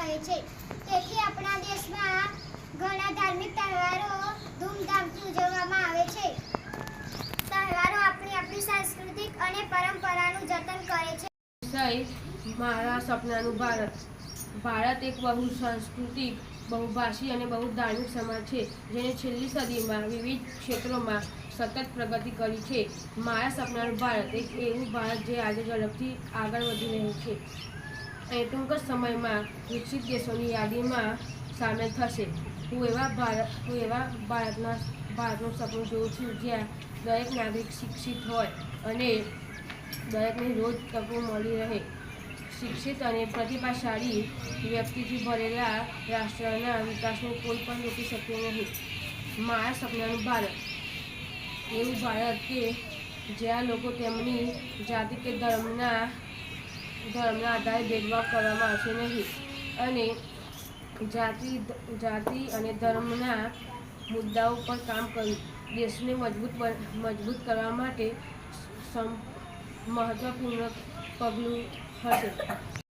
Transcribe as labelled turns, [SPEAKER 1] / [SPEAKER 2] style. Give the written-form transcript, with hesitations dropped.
[SPEAKER 1] રહે છે। તેથી આપણા દેશમાં ઘણા ધાર્મિક તહેવારો ધૂમધામથી ઉજવવામાં આવે છે। તહેવારો આપણી સાંસ્કૃતિક અને પરંપરાનું જતન કરે છે।
[SPEAKER 2] મારા સપનાનું ભારત। ભારત એક બહુ સાંસ્કૃતિક, બહુભાષી અને બહુ ધાર્મિક સમાજ છે, જેને છેલ્લી સદીમાં વિવિધ ક્ષેત્રોમાં સતત પ્રગતિ કરી છે। મારા સપનાનું ભારત એક એવું ભારત જે આજે ઝડપથી આગળ વધી રહ્યું છે અને ટૂંક જ સમયમાં વિકસિત દેશોની યાદીમાં સામેલ થશે। હું એવા ભારતનું સપનું જોઉં છું જ્યાં દરેક નાગરિક શિક્ષિત હોય અને દરેકને રોજ તકો મળી રહે। શિક્ષિત અને પ્રતિભાશાળી વ્યક્તિથી ભરેલા રાષ્ટ્રના વિકાસને કોઈ પણ રોકી શકે નહીં। મારા સપનાનું ભારત એવું ભારત કે જ્યાં લોકો તેમની જાતિ કે ધર્મના આધારે ભેદભાવ કરવામાં આવશે નહીં અને જાતિ અને ધર્મના મુદ્દાઓ પર કામ કરી દેશને મજબૂત કરવા માટે મહત્વપૂર્ણ પગલું હશે।